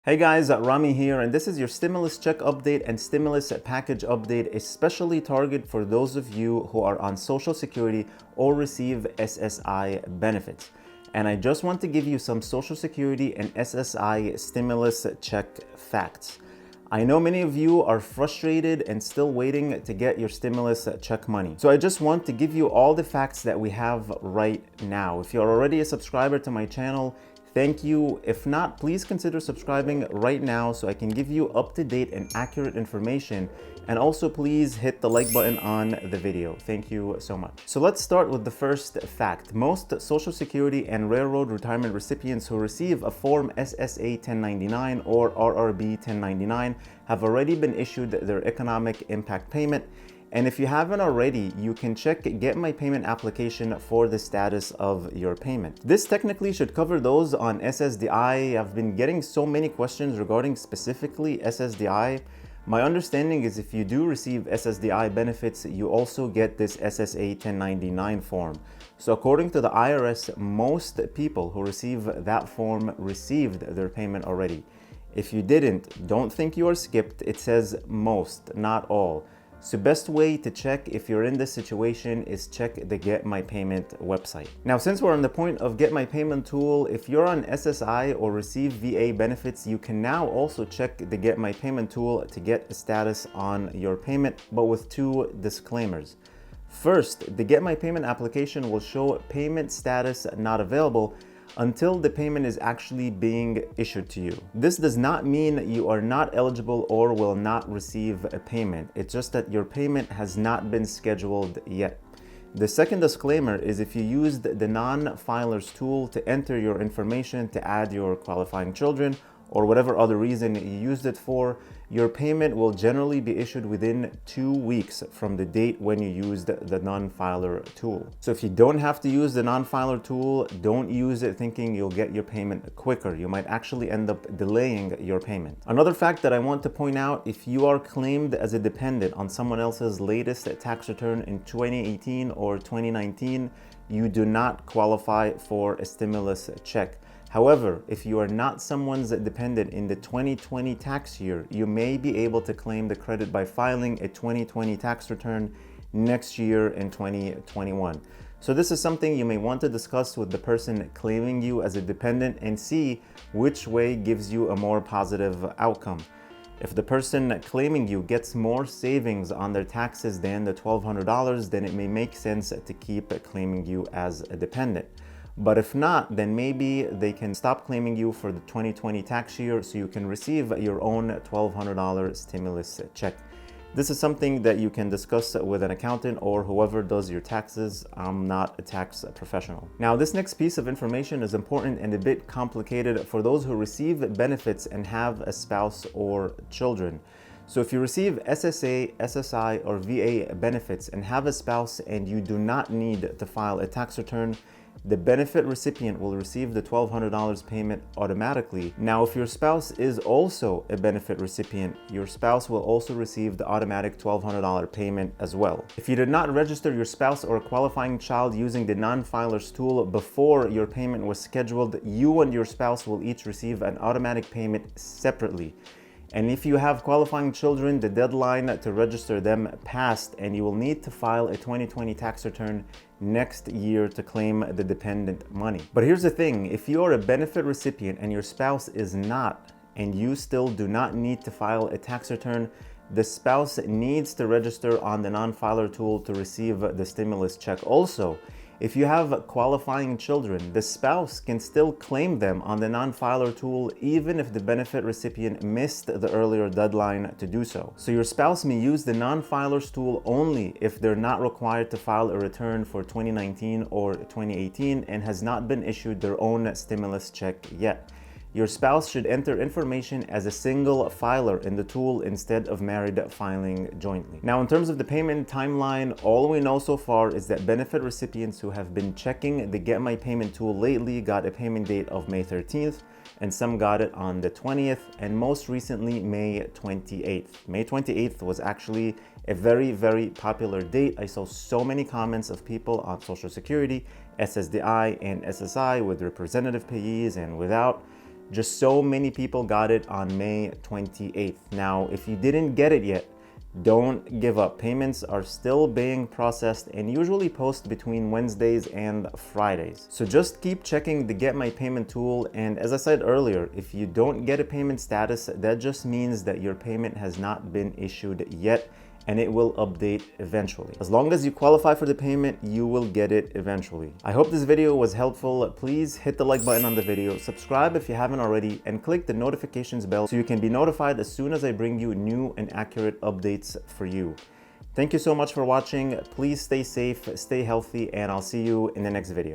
Hey guys, Rami here, and this is your stimulus check update and stimulus package update, especially targeted for those of you who are on Social Security or receive SSI benefits. And I just want to give you some Social Security and SSI stimulus check facts. I know many of you are frustrated and still waiting to get your stimulus check money. So I just want to give you all the facts that we have right now. If you're already a subscriber to my channel, thank you. If not, please consider subscribing right now so I can give you up-to-date and accurate information. And also please hit the like button on the video. Thank you so much. So let's start with the first fact. Most Social Security and Railroad retirement recipients who receive a Form SSA-1099 or RRB-1099 have already been issued their economic impact payment. And if you haven't already, you can check Get My Payment application for the status of your payment. This technically should cover those on SSDI. I've been getting so many questions regarding specifically SSDI. My understanding is if you do receive SSDI benefits, you also get this SSA 1099 form. So according to the IRS, most people who receive that form received their payment already. If you didn't, don't think you are skipped. It says most, not all. So best way to check if you're in this situation is check the Get My Payment website. Now, since we're on the point of Get My Payment tool, if you're on SSI or receive VA benefits, you can now also check the Get My Payment tool to get a status on your payment, but with two disclaimers. First, the Get My Payment application will show payment status not available until the payment is actually being issued to you. This does not mean you are not eligible or will not receive a payment. It's just that your payment has not been scheduled yet. The second disclaimer is if you used the non-filers tool to enter your information to add your qualifying children or whatever other reason you used it for, your payment will generally be issued within 2 weeks from the date when you used the non-filer tool. So if you don't have to use the non-filer tool, don't use it thinking you'll get your payment quicker. You might actually end up delaying your payment. Another fact that I want to point out, if you are claimed as a dependent on someone else's latest tax return in 2018 or 2019, you do not qualify for a stimulus check. However, if you are not someone's dependent in the 2020 tax year, you may be able to claim the credit by filing a 2020 tax return next year in 2021. So this is something you may want to discuss with the person claiming you as a dependent and see which way gives you a more positive outcome. If the person claiming you gets more savings on their taxes than the $1,200, then it may make sense to keep claiming you as a dependent. But if not, then maybe they can stop claiming you for the 2020 tax year so you can receive your own $1,200 stimulus check. This is something that you can discuss with an accountant or whoever does your taxes. I'm not a tax professional. Now, this next piece of information is important and a bit complicated for those who receive benefits and have a spouse or children. So if you receive SSA, SSI, or VA benefits and have a spouse and you do not need to file a tax return, the benefit recipient will receive the $1,200 payment automatically. Now, if your spouse is also a benefit recipient, your spouse will also receive the automatic $1,200 payment as well. If you did not register your spouse or a qualifying child using the non-filers tool before your payment was scheduled, you and your spouse will each receive an automatic payment separately. And if you have qualifying children, the deadline to register them passed and you will need to file a 2020 tax return next year to claim the dependent money. But here's the thing, if you are a benefit recipient and your spouse is not, and you still do not need to file a tax return, the spouse needs to register on the non-filer tool to receive the stimulus check. Also, if you have qualifying children, the spouse can still claim them on the non-filer tool even if the benefit recipient missed the earlier deadline to do so. So your spouse may use the non-filers tool only if they're not required to file a return for 2019 or 2018 and has not been issued their own stimulus check yet. Your spouse should enter information as a single filer in the tool instead of married filing jointly. Now, in terms of the payment timeline, all we know so far is that benefit recipients who have been checking the Get My Payment tool lately got a payment date of May 13th, and some got it on the 20th, and most recently May 28th. May 28th was actually a very, very popular date. I saw so many comments of people on Social Security, SSDI, and SSI with representative payees and without. Just so many people got it on May 28th. Now, if you didn't get it yet, don't give up. Payments are still being processed and usually post between Wednesdays and Fridays. So just keep checking the Get My Payment tool. And as I said earlier, if you don't get a payment status, that just means that your payment has not been issued yet, and it will update eventually. As long as you qualify for the payment, you will get it eventually. I hope this video was helpful. Please hit the like button on the video, subscribe if you haven't already, and click the notifications bell so you can be notified as soon as I bring you new and accurate updates for you. Thank you so much for watching. Please stay safe, stay healthy, and I'll see you in the next video.